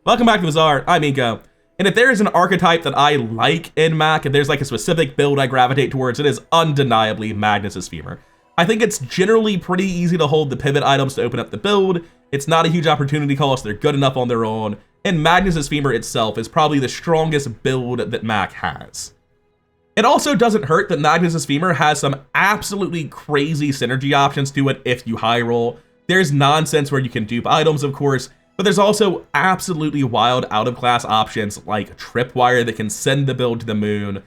Welcome back to Bazaar, I'm Ego. And if there is an archetype that I like in Mak, if there's like a specific build I gravitate towards, it is undeniably Magnus's Femur. I think it's generally pretty easy to hold the pivot items to open up the build, it's not a huge opportunity cost, they're good enough on their own, and Magnus's Femur itself is probably the strongest build that Mak has. It also doesn't hurt that Magnus's Femur has some absolutely crazy synergy options to it if you high roll. There's nonsense where you can dupe items, of course, but there's also absolutely wild out-of-class options like Tripwire that can send the build to the moon,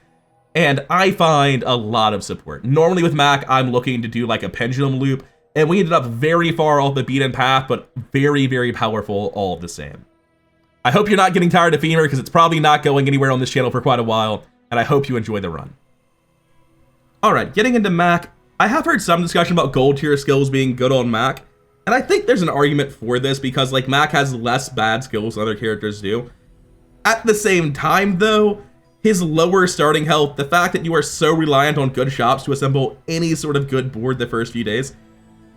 and I find a lot of support. Normally with Mak, I'm looking to do like a pendulum loop, and we ended up very far off the beaten path, but very, very powerful all the same. I hope you're not getting tired of Femur, because it's probably not going anywhere on this channel for quite a while, and I hope you enjoy the run. Alright, getting into Mak, I have heard some discussion about gold tier skills being good on Mak, and I think there's an argument for this because like Mak has less bad skills than other characters do. At the same time though, his lower starting health, the fact that you are so reliant on good shops to assemble any sort of good board the first few days,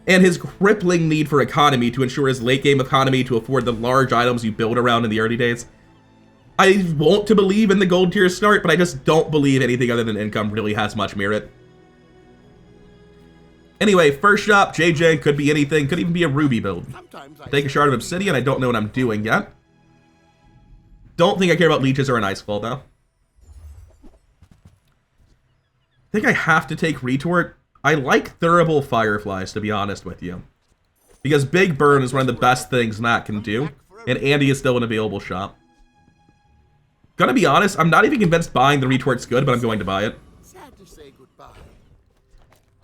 and his crippling need for economy to ensure his late game economy to afford the large items you build around in the early days. I want to believe in the gold tier start, but I just don't believe anything other than income really has much merit. Anyway, first shop, JJ, could be anything, could even be a ruby build. Take a shard of obsidian, I don't know what I'm doing yet. Don't think I care about leeches or an ice claw though. I think I have to take retort. I like durable fireflies, to be honest with you. Because big burn is one of the best things Mak can do, and Andy is still an available shop. Gonna be honest, I'm not even convinced buying the retort's good, but I'm going to buy it.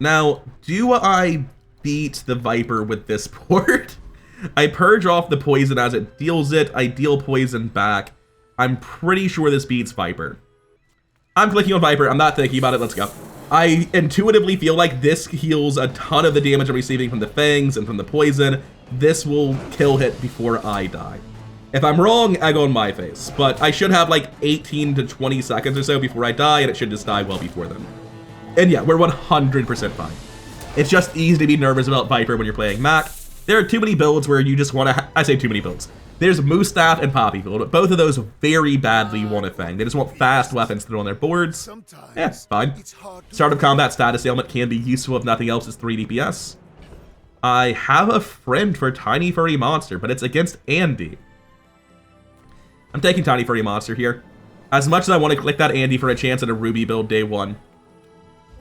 Now, do I beat the Viper with this board? I purge off the poison as it deals it, I deal poison back. I'm pretty sure this beats Viper. I'm clicking on Viper, I'm not thinking about it, let's go. I intuitively feel like this heals a ton of the damage I'm receiving from the fangs and from the poison. This will kill hit before I die. If I'm wrong, egg on my face, but I should have like 18 to 20 seconds or so before I die, and it should just die well before then. And yeah, we're 100% fine. It's just easy to be nervous about Viper when you're playing Mak. There are too many builds where you just want to, I say too many builds. There's Moose Staff and Poppy Field, but both of those very badly want a Fang. They just want fast weapons to throw on their boards. Yeah, fine. Start of combat status ailment can be useful if nothing else is 3 DPS. I have a friend for Tiny Furry Monster, but it's against Andy. I'm taking Tiny Furry Monster here. As much as I want to click that Andy for a chance at a Ruby build day 1.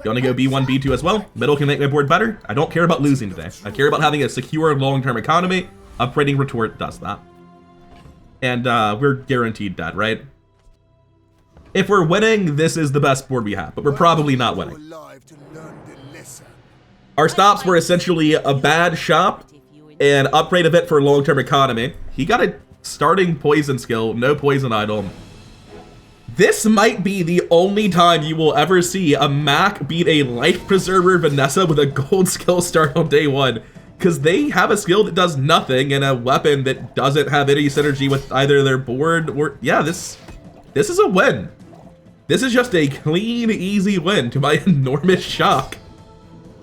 You want to go B1, B2 as well? Middle can make my board better. I don't care about losing today. I care about having a secure long-term economy. Upgrading retort does that. And we're guaranteed dead, right? If we're winning, this is the best board we have, but we're probably not winning. Our stops were essentially a bad shop and upgrade a bit for long-term economy. He got a starting poison skill, no poison item. This might be the only time you will ever see a Mak beat a Life Preserver Vanessa with a gold skill start on day 1. Because they have a skill that does nothing and a weapon that doesn't have any synergy with either their board or... Yeah, this is a win. This is just a clean, easy win to my enormous shock.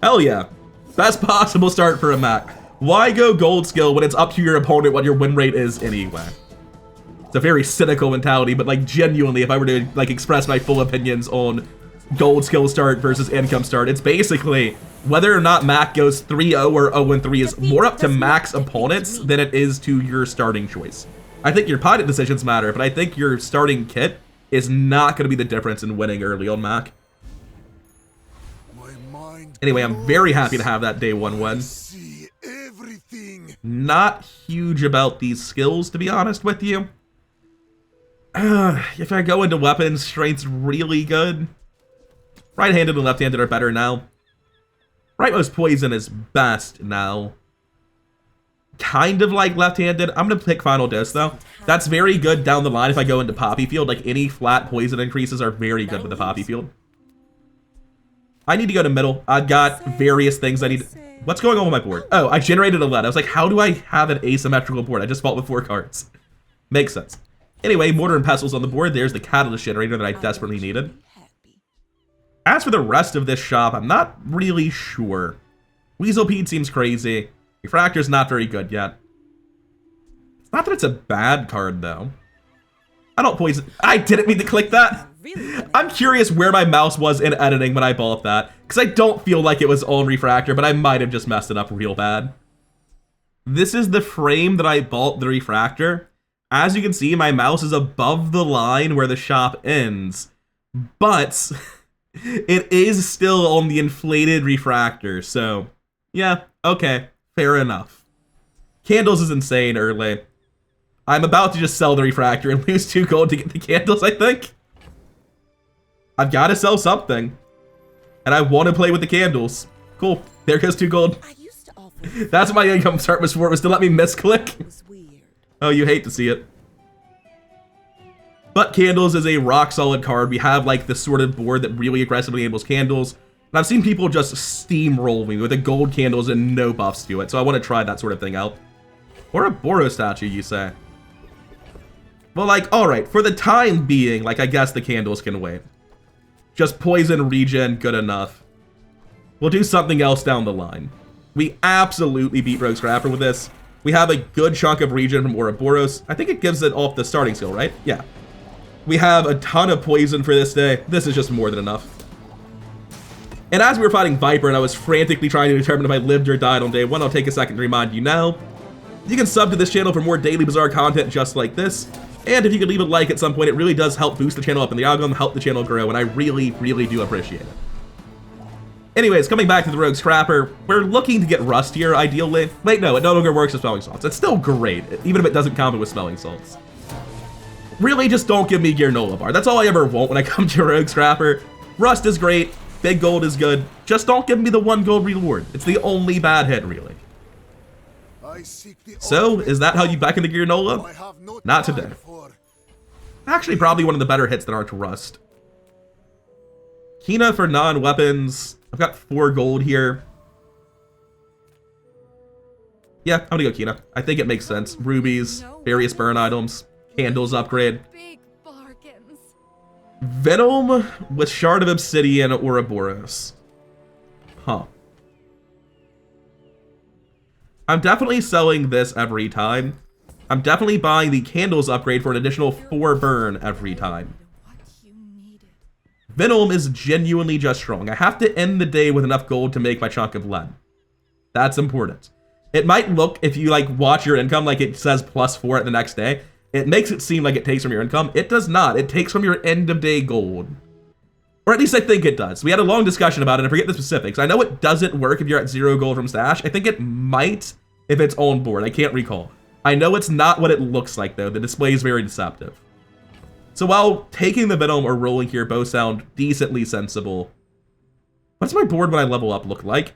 Hell yeah. Best possible start for a Mak. Why go gold skill when it's up to your opponent what your win rate is anyway? It's a very cynical mentality, but like genuinely, if I were to like express my full opinions on gold skill start versus income start, it's basically whether or not Mak goes 3-0 or 0-3 is more up to Mak's opponents than it is to your starting choice. I think your pilot decisions matter, but I think your starting kit is not going to be the difference in winning early on Mak. Anyway, I'm very happy to have that day 1 win. Not huge about these skills, to be honest with you. If I go into weapons, strength's really good. Right-handed and left-handed are better now. Rightmost poison is best now. Kind of like left-handed. I'm gonna pick Final Dose though. That's very good down the line if I go into Poppy Field. Like any flat poison increases are very good with the Poppy Field. I need to go to middle. I've got various things I need. What's going on with my board? Oh, I generated a lead. I was like, how do I have an asymmetrical board? I just fought with 4 cards. Makes sense. Anyway, Mortar and Pestle's on the board. There's the Catalyst generator that I desperately needed. As for the rest of this shop, I'm not really sure. Weaselpede seems crazy. Refractor's not very good yet. Not that it's a bad card, though. I don't poison. I didn't mean to click that. I'm curious where my mouse was in editing when I bought that, because I don't feel like it was on Refractor, but I might have just messed it up real bad. This is the frame that I bought the Refractor. As you can see, my mouse is above the line where the shop ends, but it is still on the inflated Refractor, so yeah, okay, fair enough. Candles is insane early. I'm about to just sell the Refractor and lose 2 gold to get the candles, I think. I've got to sell something. And I want to play with the candles. Cool. There goes 2 gold. That's what my income start was for, was to let me misclick. Oh, you hate to see it. But Candles is a rock solid card. We have like this sort of board that really aggressively enables candles. And I've seen people just steamroll me with the gold candles and no buffs to it. So I want to try that sort of thing out. Or a Boro statue, you say? Well, like, alright, for the time being, like, I guess the candles can wait. Just poison, regen, good enough. We'll do something else down the line. We absolutely beat Rogue Scrapper with this. We have a good chunk of regen from Ouroboros. I think it gives it off the starting skill, right? Yeah. We have a ton of poison for this day. This is just more than enough. And as we were fighting Viper and I was frantically trying to determine if I lived or died on day 1, I'll take a second to remind you now. You can sub to this channel for more daily Bazaar content just like this. And if you could leave a like at some point, it really does help boost the channel up in the algorithm, help the channel grow, and I really, really do appreciate it. Anyways, coming back to the Rogue Scrapper, we're looking to get Rustier, ideally. Wait, no, it no longer works with Smelling Salts. It's still great, even if it doesn't combo with Smelling Salts. Really, just don't give me Gear Nola Bar. That's all I ever want when I come to Rogue Scrapper. Rust is great, Big Gold is good, just don't give me the 1 gold reward. It's the only bad hit, really. So, is that how you back into Gear Nola? Not today. Actually, probably one of the better hits that aren't Rust. Kina for non-weapons. I've got 4 gold here. Yeah, I'm gonna go Kina. I think it makes sense. Rubies, various burn items, candles upgrade. Venom with Shard of Obsidian or Ouroboros. Huh. I'm definitely selling this every time. I'm definitely buying the candles upgrade for an additional 4 burn every time. Venom is genuinely just strong. I have to end the day with enough gold to make my chunk of lead. That's important. It might look, if you like watch your income, like it says +4 at the next day. It makes it seem like it takes from your income. It does not. It takes from your end of day gold. Or at least I think it does. We had a long discussion about it. I forget the specifics. I know it doesn't work if you're at 0 gold from stash. I think it might if it's on board. I can't recall. I know it's not what it looks like, though. The display is very deceptive. So while taking the Venom or rolling here both sound decently sensible, what's my board when I level up look like?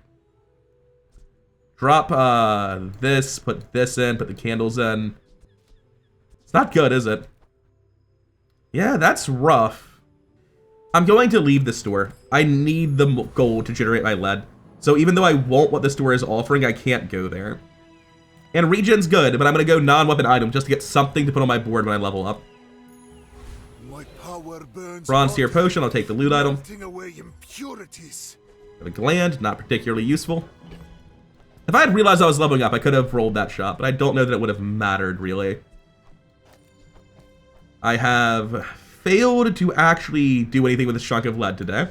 Drop this, put this in, put the candles in. It's not good, is it? Yeah, that's rough. I'm going to leave the store. I need the gold to generate my lead. So even though I want what the store is offering, I can't go there. And regen's good, but I'm going to go non-weapon item just to get something to put on my board when I level up. Bronze tier potion, I'll take the loot item. The gland, not particularly useful. If I had realized I was leveling up, I could have rolled that shot, but I don't know that it would have mattered, really. I have failed to actually do anything with this chunk of lead today.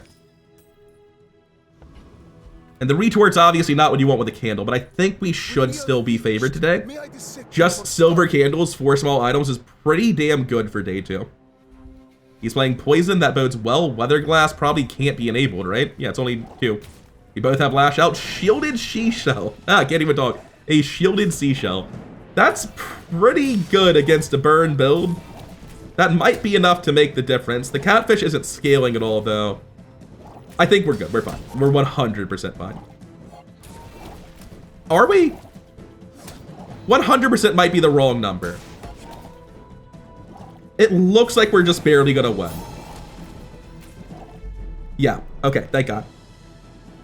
And the retort's obviously not what you want with a candle, but I think we should still be favored today. Just silver candles, 4 small items is pretty damn good for day 2. He's playing poison, that bodes well. Weather glass probably can't be enabled, right? Yeah, it's only 2. We both have lash out. Shielded seashell. Ah, can't even talk. A shielded seashell. That's pretty good against a burn build. That might be enough to make the difference. The catfish isn't scaling at all, though. I think we're good. We're fine. We're 100% fine. Are we? 100% might be the wrong number. It looks like we're just barely gonna win. Yeah, okay, thank God.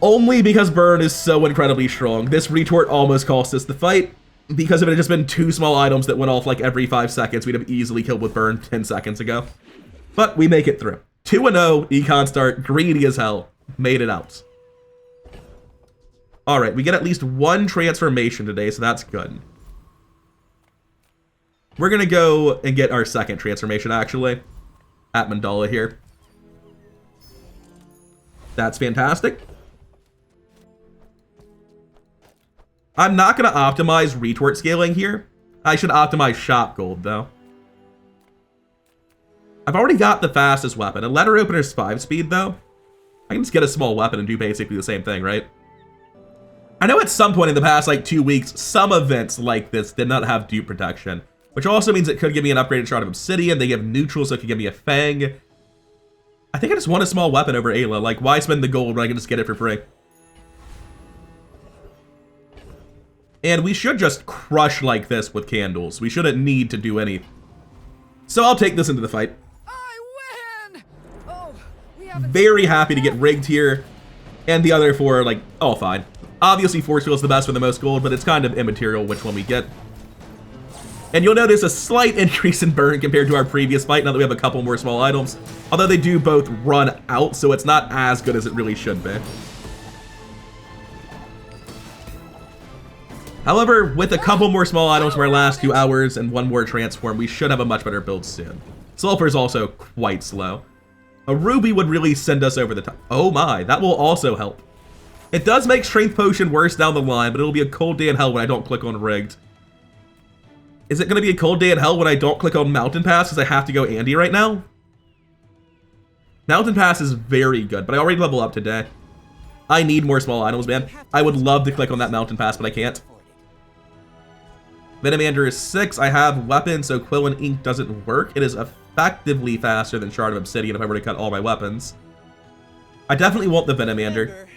Only because burn is so incredibly strong. This retort almost cost us the fight. Because if it had just been 2 small items that went off like every 5 seconds, we'd have easily killed with burn 10 seconds ago. But we make it through. 2-0, econ start, greedy as hell. Made it out. Alright, we get at least 1 transformation today, so that's good. We're going to go and get our second transformation, actually, at Mandala here. That's fantastic. I'm not going to optimize retort scaling here. I should optimize shop gold, though. I've already got the fastest weapon. A letter opener is 5 speed, though. I can just get a small weapon and do basically the same thing, right? I know at some point in the past, like 2 weeks, some events like this did not have dupe protection, which also means it could give me an upgraded shard of obsidian. They give neutral, so it could give me a fang. I think I just want a small weapon over Ayla. Like, why spend the gold when I can just get it for free? And we should just crush like this with candles. We shouldn't need to do any. So I'll take this into the fight. I win! Oh, very happy to get rigged here. And the other 4 are like, oh, fine. Obviously, force field is the best for the most gold, but it's kind of immaterial which one we get. And you'll notice a slight increase in burn compared to our previous fight now that we have a couple more small items. Although they do both run out, so it's not as good as it really should be. However, with a couple more small items from our last 2 hours and 1 more transform, we should have a much better build soon. Sulfur is also quite slow. A ruby would really send us over the top. Oh my, that will also help. It does make strength potion worse down the line, but it'll be a cold day in hell when I don't click on rigged. Is it going to be a cold day in hell when I don't click on mountain pass because I have to go Andy right now? Mountain pass is very good, but I already level up today. I need more small items, man. I would love to click on that mountain pass, but I can't. Venomander is 6. I have weapon, so Quill and Ink doesn't work. It is effectively faster than Shard of Obsidian if I were to cut all my weapons. I definitely want the Venomander.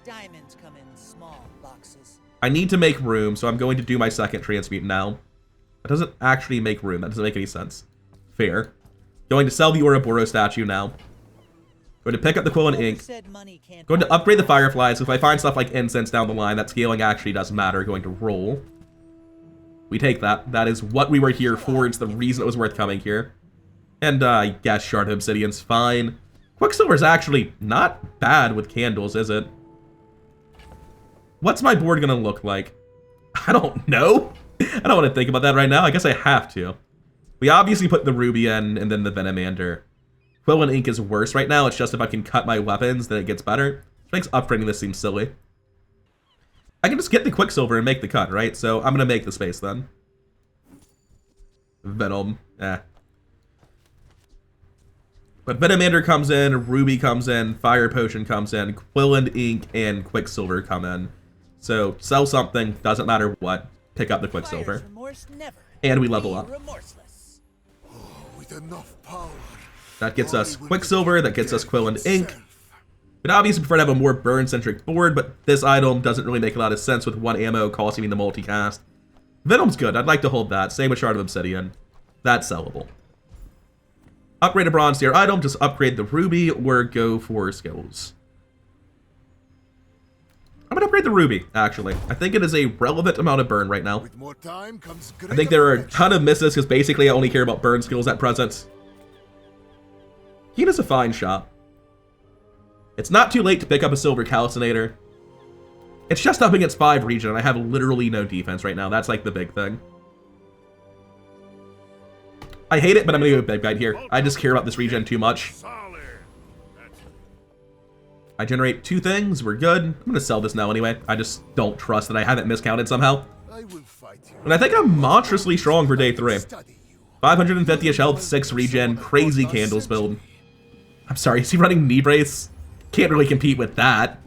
Diamonds come in small boxes. I need to make room, so I'm going to do my second transmute now. That doesn't actually make room. That doesn't make any sense. Fair. Going to sell the Ouroboros statue now. Going to pick up the Quill and Ink. Going to upgrade the Fireflies, so if I find stuff like Incense down the line, that scaling actually does matter. Going to roll. We take that. That is what we were here for. It's the reason it was worth coming here. And I guess Shard of Obsidian's fine. Quicksilver's actually not bad with candles, is it? What's my board gonna look like? I don't know. I don't want to think about that right now. I guess I have to. We obviously put the Ruby in and then the Venomander. Quill and Ink is worse right now. It's just if I can cut my weapons, then it gets better. Which makes upgrading this seem silly. I can just get the Quicksilver and make the cut, right? So I'm going to make the space then. Venom. But Venomander comes in, Ruby comes in, Fire Potion comes in, Quill and Ink and Quicksilver come in. So sell something, doesn't matter what. Pick up the Quicksilver. And we level up. With enough power, that gets us Quicksilver, that gets us Quill and Ink. We'd obviously prefer to have a more burn-centric board, but this item doesn't really make a lot of sense with 1 ammo costing me the multicast. Venom's good, I'd like to hold that. Same with Shard of Obsidian. That's sellable. Upgrade a bronze tier item, just upgrade the Ruby, or go for skills. I'm going to upgrade the Ruby, actually. I think it is a relevant amount of burn right now. with more time comes I think there are a ton of misses, because basically I only care about burn skills at present. Keena's a fine shop. It's not too late to pick up a Silver Calcinator. It's just up against 5 region, and I have literally no defense right now. That's like the big thing. I hate it, but I'm going to go big guide here. I just care about this regen too much. I generate 2 things. We're good. I'm going to sell this now anyway. I just don't trust that I haven't miscounted somehow. And I think I'm monstrously strong for day 3. 550-ish health, 6 regen, crazy candles build. I'm sorry, is he running knee brace? Can't really compete with that.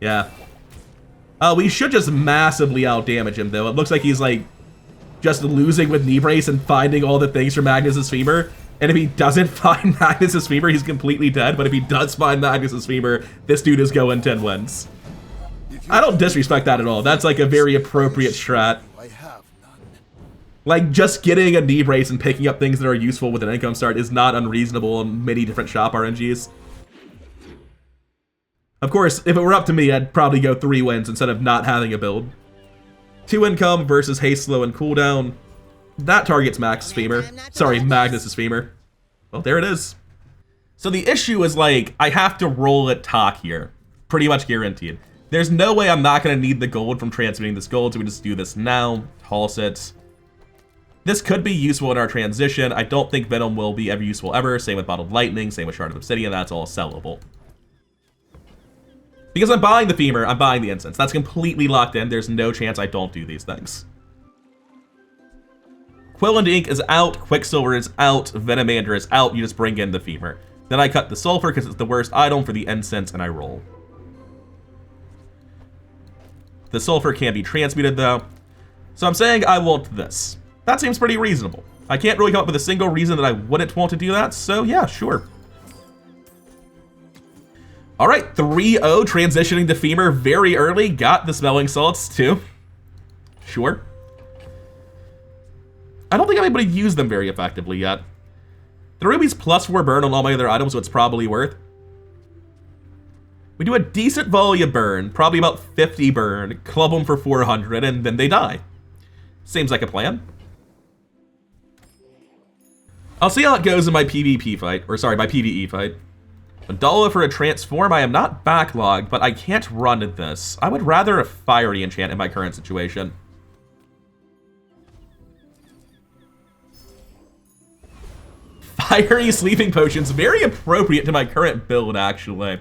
Yeah. We should just massively outdamage him, though. It looks like he's, like, just losing with knee brace and finding all the things for Magnus's Femur. And if he doesn't find Magnus's Femur, he's completely dead. But if he does find Magnus's Femur, this dude is going 10 wins. I don't disrespect that at all. That's, like, a very appropriate strat. Like, just getting a knee brace and picking up things that are useful with an income start is not unreasonable in many different shop RNGs. Of course, if it were up to me, I'd probably go 3 wins instead of not having a build. 2 income versus haste, slow, and cooldown. That targets Max's Femur. Sorry, Magnus's Femur. Well, there it is. So the issue is, like, I have to roll at talk here. Pretty much guaranteed. There's no way I'm not going to need the gold from transmitting this gold, so we just do this now. Toss it. This could be useful in our transition. I don't think Venom will be ever useful ever. Same with Bottled Lightning, same with Shard of Obsidian. That's all sellable. Because I'm buying the Femur, I'm buying the Incense. That's completely locked in. There's no chance I don't do these things. Quill and Ink is out, Quicksilver is out, Venomander is out. You just bring in the Femur. Then I cut the Sulfur because it's the worst item for the Incense, and I roll. The Sulfur can be transmuted though. So I'm saying I want this. That seems pretty reasonable. I can't really come up with a single reason that I wouldn't want to do that, so yeah, sure. Alright, 3-0 transitioning to Femur very early. Got the Smelling Salts too. Sure. I don't think I'm able to use them very effectively yet. The Ruby's +4 burn on all my other items, so it's probably worth. We do a decent volume burn, probably about 50 burn, club them for 400, and then they die. Seems like a plan. I'll see how it goes in my PvP fight, or sorry, my PvE fight. Mandala for a transform. I am not backlogged, but I can't run this. I would rather a fiery enchant in my current situation. Fiery sleeping potions, very appropriate to my current build, actually.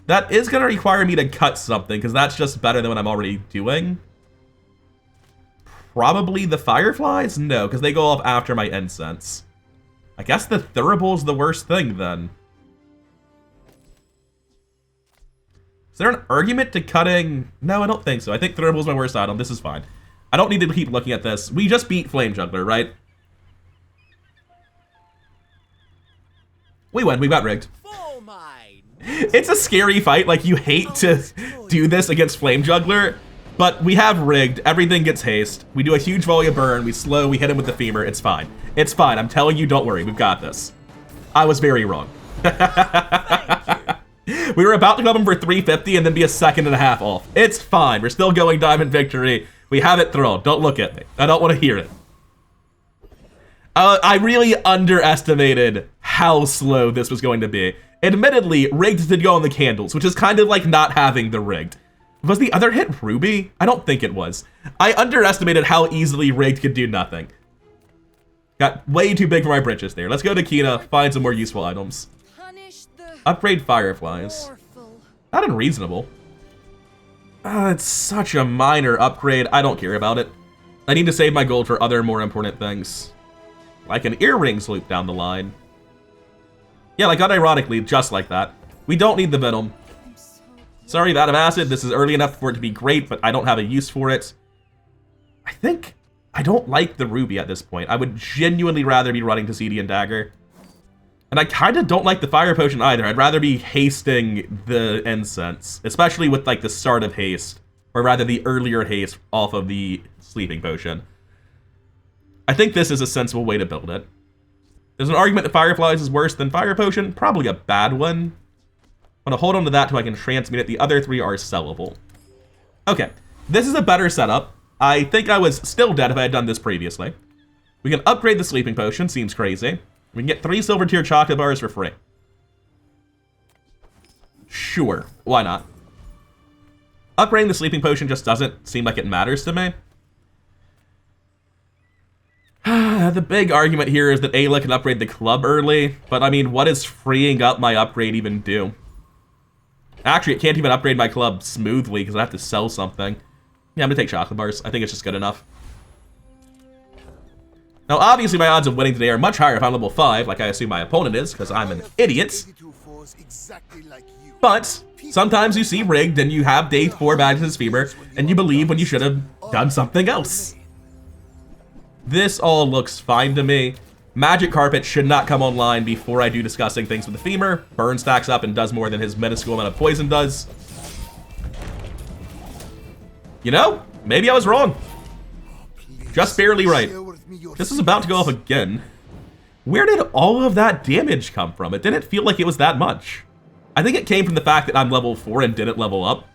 That is going to require me to cut something, because that's just better than what I'm already doing. Probably the Fireflies? No, because they go off after my Incense. I guess the Thurible's the worst thing, then. Is there an argument to cutting? No, I don't think so. I think Thurible's my worst item. This is fine. I don't need to keep looking at this. We just beat Flame Juggler, right? We win. We got rigged. It's a scary fight. Like, you hate to do this against Flame Juggler, but we have rigged. Everything gets haste. We do a huge volume burn. We slow. We hit him with the Femur. It's fine. It's fine. I'm telling you, don't worry. We've got this. I was very wrong. We were about to club him for 350 and then be a second and a half off. It's fine. We're still going Diamond Victory. We have it thrown. Don't look at me. I don't want to hear it. I really underestimated how slow this was going to be. Admittedly, rigged did go on the candles, which is kind of like not having the rigged. Was the other hit Ruby? I don't think it was. I underestimated how easily rigged could do nothing. Got way too big for my britches there. Let's go to Kina, find some more useful items. Upgrade Fireflies. Not unreasonable. It's such a minor upgrade. I don't care about it. I need to save my gold for other more important things. Like an earrings loop down the line. Yeah, like unironically, just like that. We don't need the Venom. Sorry, Vat of Acid. This is early enough for it to be great, but I don't have a use for it. I think I don't like the Ruby at this point. I would genuinely rather be running Tosidian Dagger. And I kind of don't like the Fire Potion either. I'd rather be hasting the Incense, especially with like the start of haste, or rather the earlier haste off of the Sleeping Potion. I think this is a sensible way to build it. There's an argument that Fireflies is worse than Fire Potion. Probably a bad one. I'm going to hold on to that till I can transmute it. The other three are sellable. Okay, this is a better setup. I think I was still dead if I had done this previously. We can upgrade the Sleeping Potion. Seems crazy. We can get 3 silver tier chocolate bars for free. Sure, why not? Upgrading the Sleeping Potion just doesn't seem like it matters to me. The big argument here is that Ayla can upgrade the club early, but I mean, what does freeing up my upgrade even do? Actually, it can't even upgrade my club smoothly because I have to sell something. Yeah, I'm gonna take chocolate bars. I think it's just good enough. Now, obviously, my odds of winning today are much higher if I'm level 5, like I assume my opponent is, because I'm an idiot. But sometimes you see rigged and you have day 4 Magnus Femur, and you believe when you should have done something else. This all looks fine to me. Magic Carpet should not come online before I do discussing things with the Femur. Burn stacks up and does more than his minuscule amount of poison does. You know, maybe I was wrong. Just barely right. This is about to go off again. Where did all of that damage come from? It didn't feel like it was that much. I think it came from the fact that I'm level 4 and didn't level up.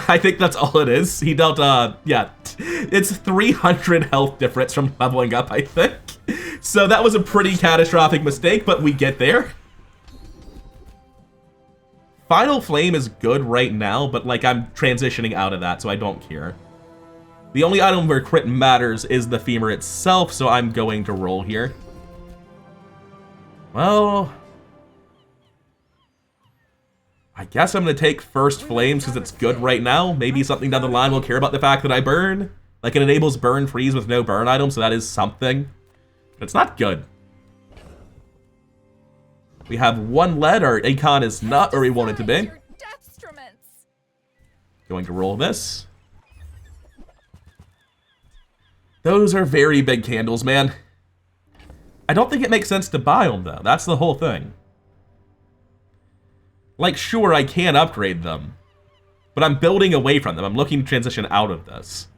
I think that's all it is. He dealt, yeah, it's 300 health difference from leveling up, I think. So that was a pretty catastrophic mistake, but we get there. Final Flame is good right now, but like I'm transitioning out of that, so I don't care. The only item where crit matters is the femur itself, so I'm going to roll here. Well, I guess I'm going to take First Flames because it's good right now. Maybe something down the line will care about the fact that I burn. Like, it enables burn freeze with no burn item, so that is something. But it's not good. We have 1 lead. Our Acon is not where we want it to be. Going to roll this. Those are very big candles, man. I don't think it makes sense to buy them, though. That's the whole thing. Like, sure, I can upgrade them, but I'm building away from them. I'm looking to transition out of this.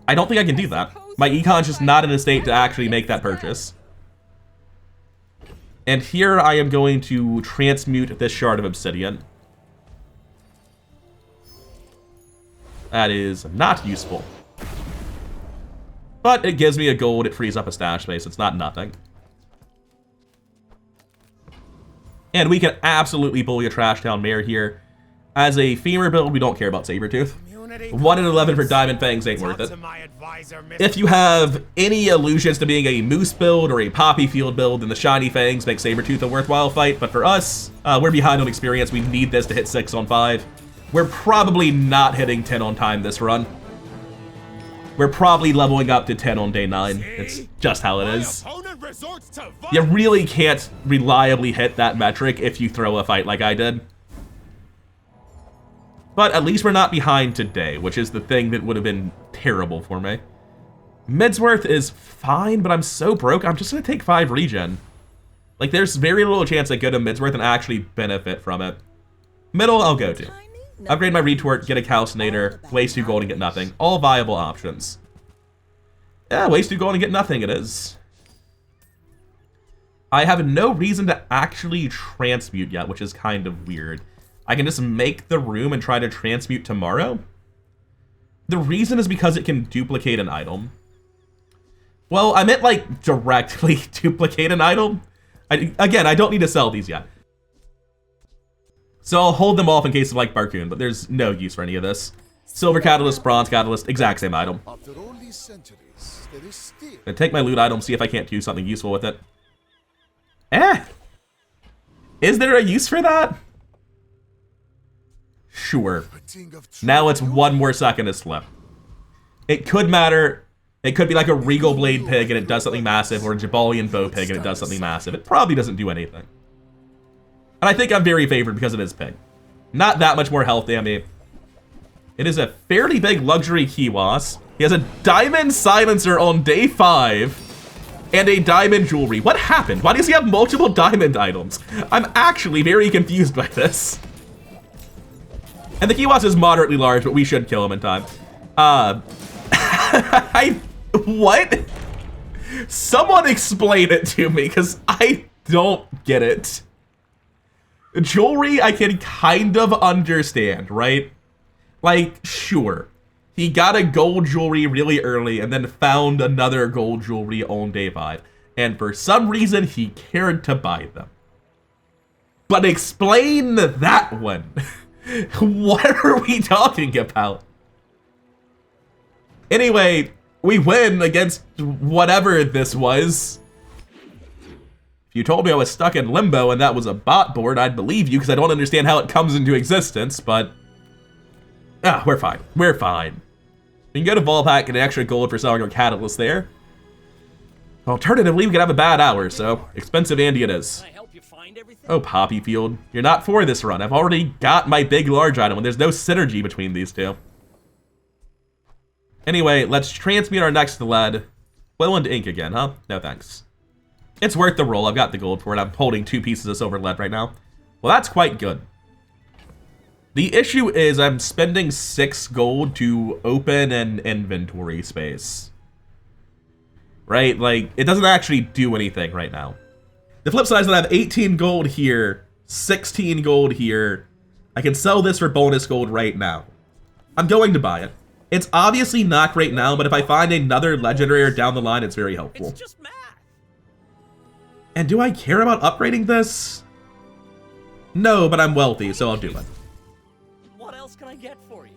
I don't think I can do that. My econ's just not in a state to actually make that purchase. And here I am going to transmute this shard of obsidian. That is not useful. But it gives me a gold, it frees up a stash space, it's not nothing. And we can absolutely bully a Trash Town Mare here. As a femur build, we don't care about Sabertooth. 1 in 11 for Diamond Fangs ain't worth it. If you have any allusions to being a Moose build or a Poppy Field build, then the Shiny Fangs make Sabertooth a worthwhile fight. But for us, we're behind on experience. We need this to hit 6 on 5. We're probably not hitting 10 on time this run. We're probably leveling up to 10 on day 9. It's just how it is. You really can't reliably hit that metric if you throw a fight like I did. But at least we're not behind today, which is the thing that would have been terrible for me. Midsworth is fine, but I'm so broke, I'm just going to take 5 regen. Like, there's very little chance I go to Midsworth and actually benefit from it. Middle, I'll go to. Upgrade my retort, get a calcinator, waste 2 gold and get nothing. All viable options. Yeah, waste 2 gold and get nothing it is. I have no reason to actually transmute yet, which is kind of weird. I can just make the room and try to transmute tomorrow. The reason is because it can duplicate an item. Well, I meant like directly duplicate an item. Again, I don't need to sell these yet. So I'll hold them off in case of like Barcoon, but there's no use for any of this. Silver Catalyst, Bronze Catalyst, exact same item. After all these centuries, there is still... Gonna take my loot item, see if I can't do something useful with it. Is there a use for that? Sure. Now it's 1 more second to slip. It could matter. It could be like a Regal Blade Pig and it does something massive, or a Jabalian Bow Pig and it does something massive. It probably doesn't do anything. And I think I'm very favored because it is Pig. Not that much more health than me. It is a fairly big luxury Kiwas. He has a diamond silencer on day 5 and a diamond jewelry. What happened? Why does he have multiple diamond items? I'm actually very confused by this. And the Kiwas is moderately large, but we should kill him in time. What? Someone explain it to me, because I don't get it. Jewelry, I can kind of understand, right? Like, sure. He got a gold jewelry really early and then found another gold jewelry on day 5. And for some reason, he cared to buy them. But explain that one. What are we talking about? Anyway, we win against whatever this was. If you told me I was stuck in limbo and that was a bot board, I'd believe you because I don't understand how it comes into existence, but... we're fine. We're fine. We can go to Volpack, get an extra gold for selling our catalyst there. Alternatively, we could have a bad hour, so expensive Andy it is. Oh, Poppy Field. You're not for this run. I've already got my big large item, and there's no synergy between these two. Anyway, let's transmute our next lead. Will into ink again, huh? No thanks. It's worth the roll. I've got the gold for it. I'm holding 2 pieces of silver lead right now. Well, that's quite good. The issue is I'm spending 6 gold to open an inventory space. Right? Like, it doesn't actually do anything right now. The flip side is that I have 18 gold here, 16 gold here. I can sell this for bonus gold right now. I'm going to buy it. It's obviously not great now, but if I find another legendary down the line, it's very helpful. It's just math. And do I care about upgrading this? No, but I'm wealthy, so I'll do it. What else can I get for you?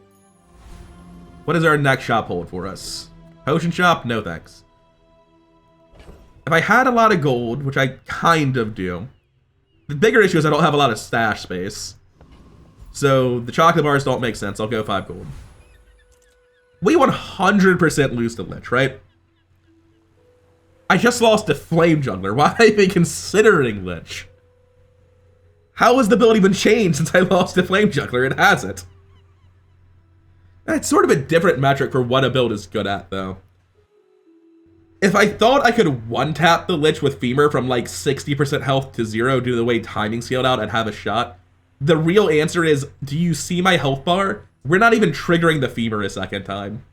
What does our next shop hold for us? Potion shop? No thanks. If I had a lot of gold, which I kind of do, the bigger issue is I don't have a lot of stash space. So the chocolate bars don't make sense. I'll go 5 gold. We 100% lose the Lich, right? I just lost a Flame Juggler. Why am I even considering Lich? How has the build even changed since I lost a Flame Juggler? It hasn't. It's sort of a different metric for what a build is good at, though. If I thought I could one-tap the Lich with Femur from like 60% health to 0 due to the way timing scaled out, I'd have a shot. The real answer is, do you see my health bar? We're not even triggering the Femur a second time.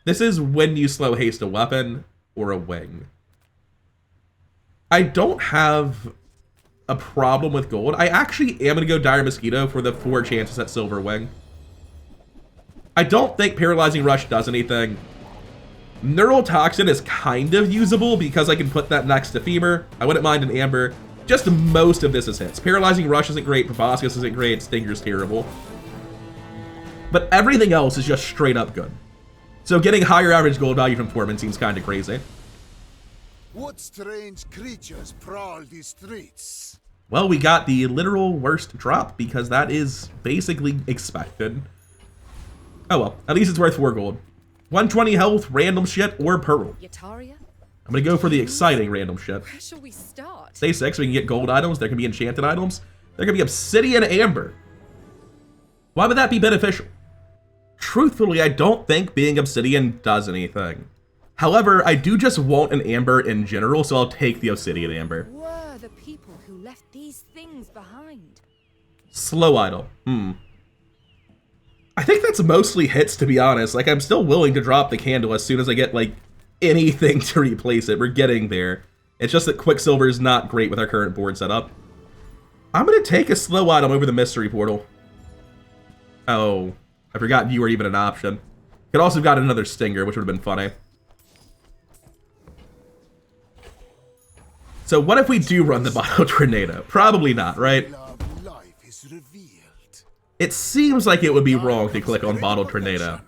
This is when you slow haste a weapon or a wing. I don't have a problem with gold. I actually am going to go Dire Mosquito for the 4 chances at Silver Wing. I don't think Paralyzing Rush does anything. Neural Toxin is kind of usable because I can put that next to Femur. I wouldn't mind an Amber. Just most of this is hits. Paralyzing Rush isn't great, Proboscis isn't great, Stinger's terrible. But everything else is just straight up good. So getting higher average gold value from Foreman seems kind of crazy. What strange creatures prowl these streets? Well, we got the literal worst drop because that is basically expected. Oh well, at least it's worth 4 gold. 120 health, random shit, or Pearl. Yataria? I'm gonna go for the exciting random shit. Where shall we start? Stay 6, we can get gold items, there can be enchanted items, there can be Obsidian Amber. Why would that be beneficial? Truthfully, I don't think being Obsidian does anything. However, I do just want an Amber in general, so I'll take the Obsidian Amber. Were the people who left these things behind? Slow idle. I think that's mostly hits, to be honest. Like, I'm still willing to drop the candle as soon as I get, like, anything to replace it. We're getting there. It's just that Quicksilver is not great with our current board setup. I'm going to take a slow item over the Mystery Portal. Oh, I forgot you were even an option. Could also have got another Stinger, which would have been funny. So what if we do run the Bottle Tornado? Probably not, right? Life is revealed. It seems like it would be wrong to click on Bottle Tornado.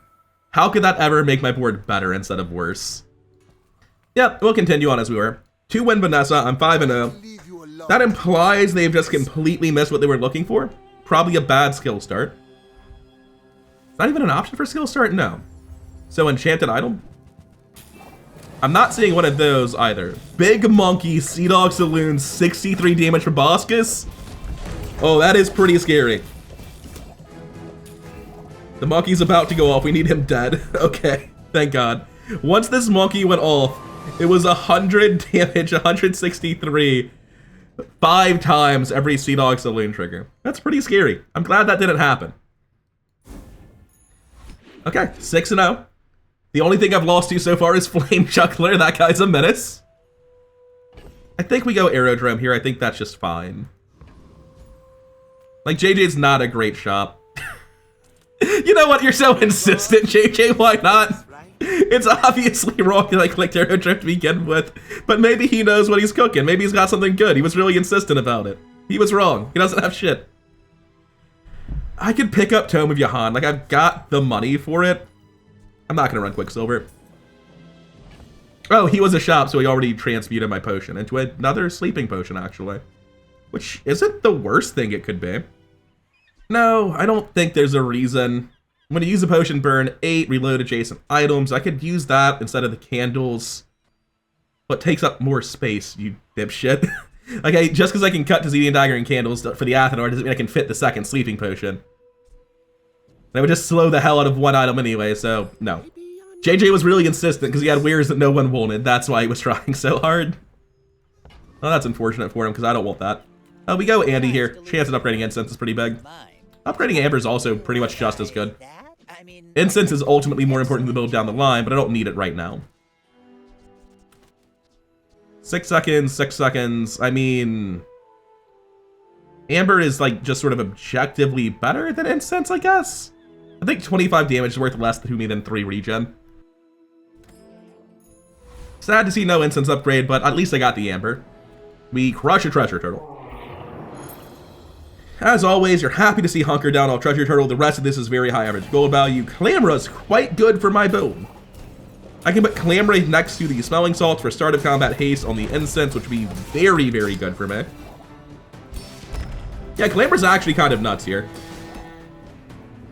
How could that ever make my board better instead of worse? Yep, we'll continue on as we were. 2-win Vanessa, I'm 5-0. That implies they've just completely missed what they were looking for. Probably a bad skill start. Not even an option for skill start? No. So enchanted item? I'm not seeing one of those either. Big Monkey, Sea Dog Saloon, 63 damage for Proboscis. Oh, that is pretty scary. The monkey's about to go off. We need him dead. Okay, thank God. Once this monkey went off, it was 100 damage, 163, 5 times every Sea Dog Saloon trigger. That's pretty scary. I'm glad that didn't happen. Okay, 6-0. The only thing I've lost to so far is Flame Juggler. That guy's a menace. I think we go Aerodrome here. I think that's just fine. Like, JJ's not a great shop. You know what? You're so insistent, JJ. Why not? It's obviously wrong that I clicked Aerodrome to begin with. But maybe he knows what he's cooking. Maybe he's got something good. He was really insistent about it. He was wrong. He doesn't have shit. I could pick up Tome of Yahan. Like, I've got the money for it. I'm not going to run Quicksilver. Oh, he was a shop, so he already transmuted my potion into another sleeping potion, actually. Which isn't the worst thing it could be. No, I don't think there's a reason. I'm going to use a potion burn, 8 reload adjacent items. I could use that instead of the candles. But takes up more space, you dipshit. Like, just because I can cut to Zedian Dagger and candles for the Athanor doesn't mean I can fit the second sleeping potion. That would just slow the hell out of one item anyway, so no. JJ was really insistent because he had wares that no one wanted. That's why he was trying so hard. Well, that's unfortunate for him because I don't want that. We go Andy here. Chance of upgrading Incense is pretty big. Upgrading Amber is also pretty much just as good. Incense is ultimately more important to the build down the line, but I don't need it right now. 6 seconds, 6 seconds. I mean, Amber is like just sort of objectively better than Incense, I guess. I think 25 damage is worth less to me than 3 regen. Sad to see no Incense upgrade, but at least I got the Amber. We crush a Treasure Turtle. As always, you're happy to see Hunker Down off Treasure Turtle. The rest of this is very high average gold value. Clamra's quite good for my build. I can put Clamra next to the Smelling Salts for start of combat haste on the Incense, which would be very, very good for me. Yeah, Clamra's actually kind of nuts here.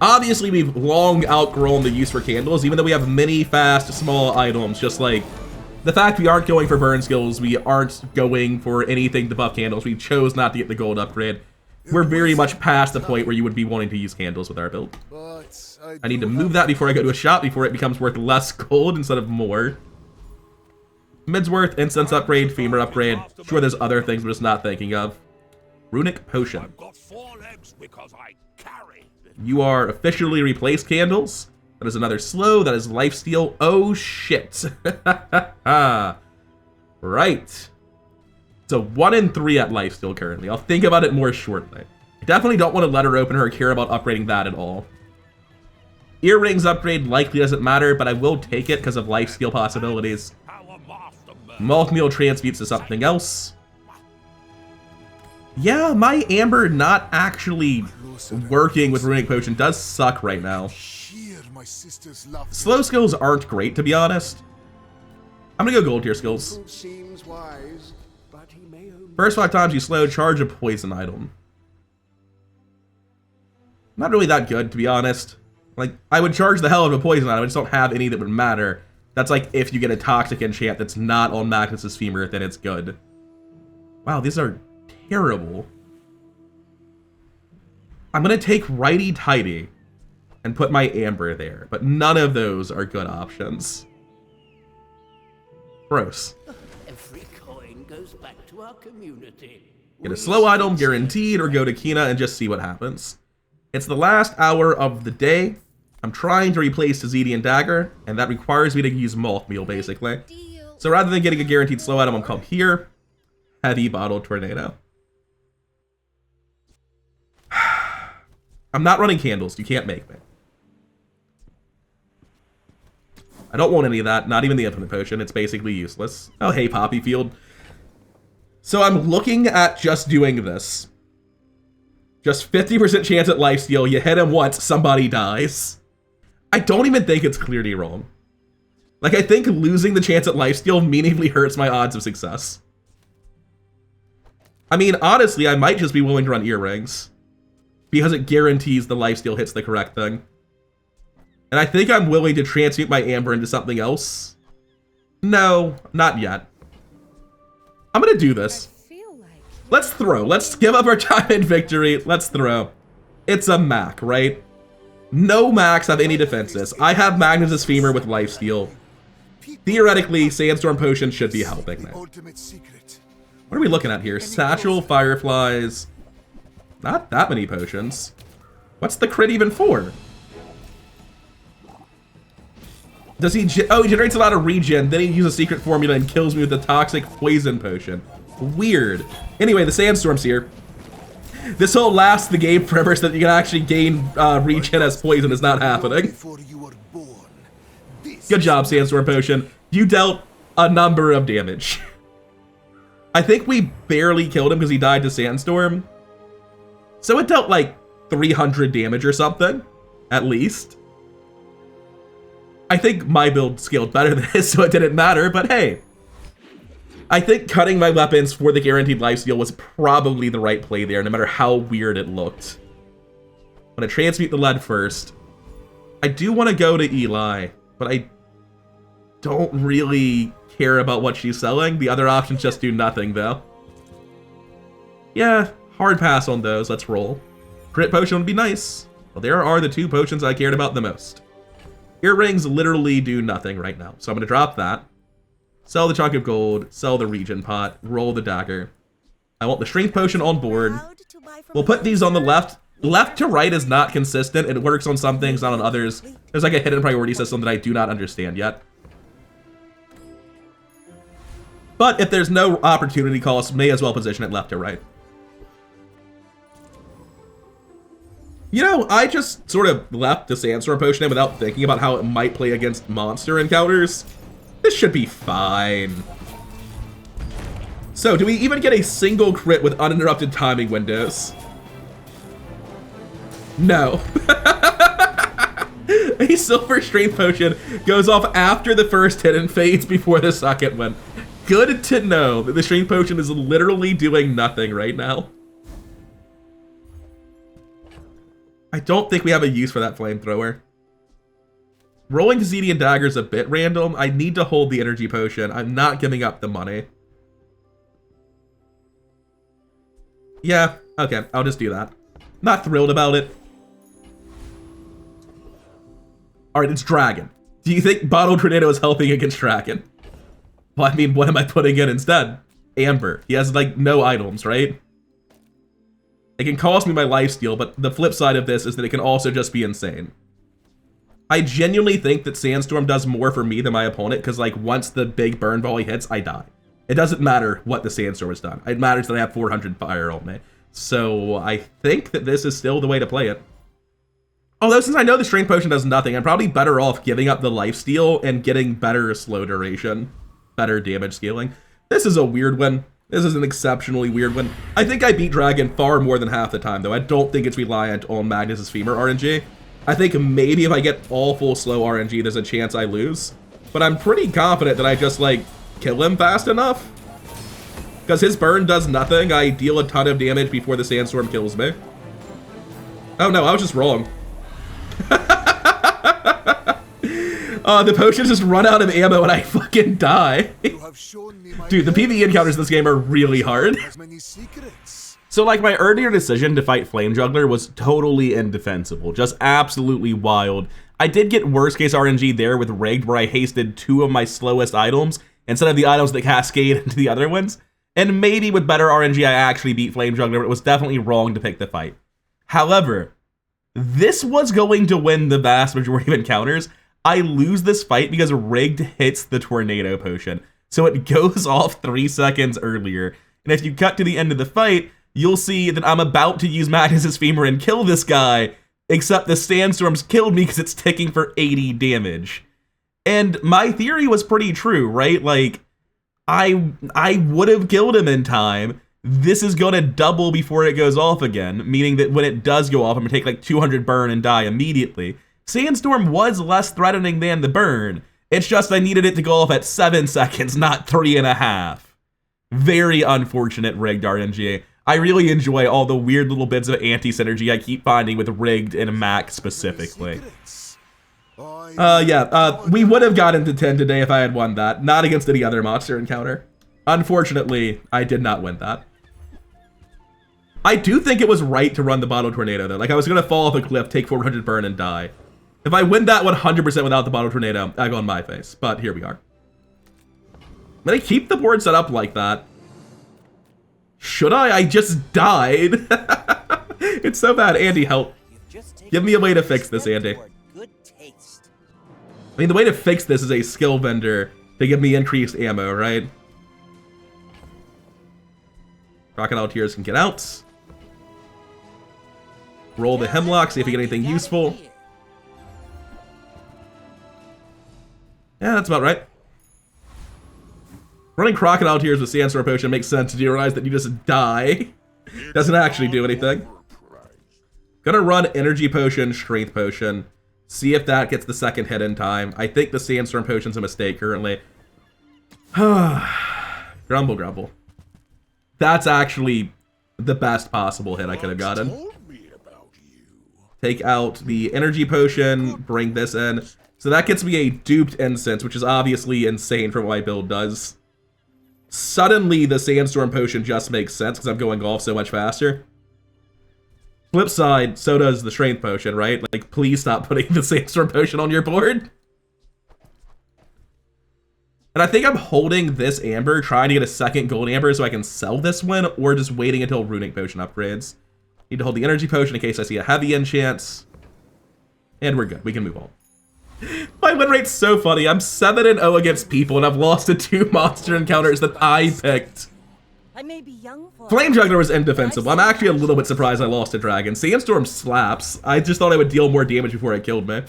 Obviously, we've long outgrown the use for candles, even though we have many fast, small items, just like the fact we aren't going for burn skills, we aren't going for anything to buff candles, we chose not to get the gold upgrade. We're very much past the point where you would be wanting to use candles with our build. I need to move that before I go to a shop, before it becomes worth less gold instead of more. Midsworth, Incense upgrade, Femur upgrade. Sure, there's other things I'm just not thinking of. Runic Potion. You are officially replaced candles. That is another slow. That is lifesteal. Oh, shit. Right. So 1 in 3 at lifesteal currently. I'll think about it more shortly. I definitely don't want to let her open her or care about upgrading that at all. Earrings upgrade likely doesn't matter, but I will take it because of lifesteal possibilities. Malt Meal transmutes to something else. Yeah, my Amber not actually working with Runic Potion does suck right now. Slow skills aren't great, to be honest. I'm gonna go gold tier skills. First 5 times you slow, charge a poison item. Not really that good, to be honest. Like, I would charge the hell of a poison item, I just don't have any that would matter. That's like if you get a toxic enchant that's not on Magnus's Femur, then it's good. Wow, these are terrible. I'm gonna take Righty Tighty and put my Amber there, but none of those are good options. Gross. Every coin goes back to our community. Get a slow item guaranteed, or go to Kina and just see what happens. It's the last hour of the day. I'm trying to replace the Zedian Dagger, and that requires me to use Malt Meal, basically. So rather than getting a guaranteed slow item, I'm come here. Heavy Bottle Tornado. I'm not running candles. You can't make me. I don't want any of that. Not even the Infinite Potion. It's basically useless. Oh, hey, Poppy Field. So I'm looking at just doing this. Just 50% chance at lifesteal. You hit him once, somebody dies. I don't even think it's clearly wrong. Like, I think losing the chance at lifesteal meaningfully hurts my odds of success. I mean, honestly, I might just be willing to run earrings. Because it guarantees the lifesteal hits the correct thing. And I think I'm willing to transmute my Amber into something else. No, not yet. I'm gonna do this. Let's throw. Let's give up our time in victory. Let's throw. It's a Mac, right? No Macs have any defenses. I have Magnus's Femur with lifesteal. Theoretically, Sandstorm Potion should be helping me. What are we looking at here? Satchel, Fireflies. Not that many potions. What's the crit even for? Does he... Oh, he generates a lot of regen, then he uses a secret formula and kills me with the toxic poison potion. Weird. Anyway, the Sandstorm's here. This will last the game forever so that you can actually gain regen as poison is not happening. Good job, Sandstorm Potion. You dealt a number of damage. I think we barely killed him because he died to Sandstorm. So it dealt like 300 damage or something, at least. I think my build scaled better than his, so it didn't matter, but hey. I think cutting my weapons for the guaranteed lifesteal was probably the right play there, no matter how weird it looked. I'm gonna transmute the lead first. I do want to go to Eli, but I don't really care about what she's selling. The other options just do nothing, though. Yeah, hard pass on those. Let's roll. Crit Potion would be nice. Well, there are the 2 potions I cared about the most. Earrings literally do nothing right now, so I'm gonna drop that. Sell the chunk of gold, sell the regen pot, roll the dagger. I want the strength potion on board. We'll put these on the left. Left to right is not consistent. It works on some things, not on others. There's like a hidden priority system that I do not understand yet. But if there's no opportunity cost, may as well position it left to right. You know, I just sort of left the Sandstorm Potion in without thinking about how it might play against monster encounters. This should be fine. So, do we even get a single crit with uninterrupted timing windows? No. A silver strength potion goes off after the first hit and fades before the second one. Good to know that the strength potion is literally doing nothing right now. I don't think we have a use for that flamethrower. Rolling Zedian Dagger is a bit random. I need to hold the energy potion. I'm not giving up the money. Yeah, okay, I'll just do that. Not thrilled about it. Alright, it's Dragon. Do you think Bottle Tornado is helping against Dragon? Well, I mean, what am I putting in instead? Amber. He has, like, no items, right? It can cost me my lifesteal, but the flip side of this is that it can also just be insane. I genuinely think that Sandstorm does more for me than my opponent, because, like, once the big burn volley hits, I die. It doesn't matter what the Sandstorm has done. It matters that I have 400 fire on me. So I think that this is still the way to play it. Although, since I know the Strength Potion does nothing, I'm probably better off giving up the lifesteal and getting better slow duration, better damage scaling. This is a weird one. This is an exceptionally weird one. I think I beat Dragon far more than half the time, though. I don't think it's reliant on Magnus Femur RNG. I think maybe if I get all full slow RNG, there's a chance I lose. But I'm pretty confident that I just, like, kill him fast enough. Because his burn does nothing. I deal a ton of damage before the Sandstorm kills me. Oh no, I was just wrong. The potions just run out of ammo and I fucking die. Dude, the PvE encounters in this game are really hard. So like my earlier decision to fight Flame Juggler was totally indefensible, just absolutely wild. I did get worst case RNG there with Rigged where I hasted 2 of my slowest items instead of the items that cascade into the other ones. And maybe with better RNG I actually beat Flame Juggler, but it was definitely wrong to pick the fight. However, this was going to win the vast majority of encounters. I lose this fight because Rigged hits the Tornado Potion, so it goes off 3 seconds earlier. And if you cut to the end of the fight, you'll see that I'm about to use Magnus Femur and kill this guy, except the Sandstorm's killed me because it's ticking for 80 damage. And my theory was pretty true, right? Like, I would have killed him in time. This is gonna double before it goes off again, meaning that when it does go off, I'm gonna take like 200 burn and die immediately. Sandstorm was less threatening than the burn. It's just I needed it to go off at 7 seconds, not 3.5. Very unfortunate Rigged RNG. I really enjoy all the weird little bits of anti-synergy I keep finding with Rigged and Mak specifically. We would have gotten to 10 today if I had won that, not against any other monster encounter. Unfortunately, I did not win that. I do think it was right to run the Bottle Tornado, though. Like, I was going to fall off a cliff, take 400 burn, and die. If I win that 100% without the Bottle Tornado, I go on my face. But here we are. I'm going to keep the board set up like that. Should I? I just died. It's so bad. Andy, help. Give me a way to fix this, Andy. I mean, the way to fix this is a skill vendor to give me increased ammo, right? Crocodile Tears can get out. Roll the Hemlock, see if we get anything useful. Yeah, that's about right. Running Crocodile Tears with Sandstorm Potion makes sense if you realize that you just die. Doesn't actually do anything. Gonna run Energy Potion, Strength Potion. See if that gets the second hit in time. I think the Sandstorm Potion's a mistake currently. Grumble, grumble. That's actually the best possible hit I could have gotten. Take out the Energy Potion, bring this in. So that gets me a duped Incense, which is obviously insane for what my build does. Suddenly, the Sandstorm Potion just makes sense because I'm going off so much faster. Flip side, so does the Strength Potion, right? Like, please stop putting the Sandstorm Potion on your board. And I think I'm holding this Amber, trying to get a second Gold Amber so I can sell this one, or just waiting until Runic Potion upgrades. Need to hold the Energy Potion in case I see a heavy enchant. And we're good. We can move on. My win rate's so funny. I'm 7-0 against people, and I've lost to 2 monster encounters that I picked. I may be young for Flame Juggler was indefensible. I'm actually a little bit surprised I lost to Dragon. Sandstorm slaps. I just thought I would deal more damage before it killed me.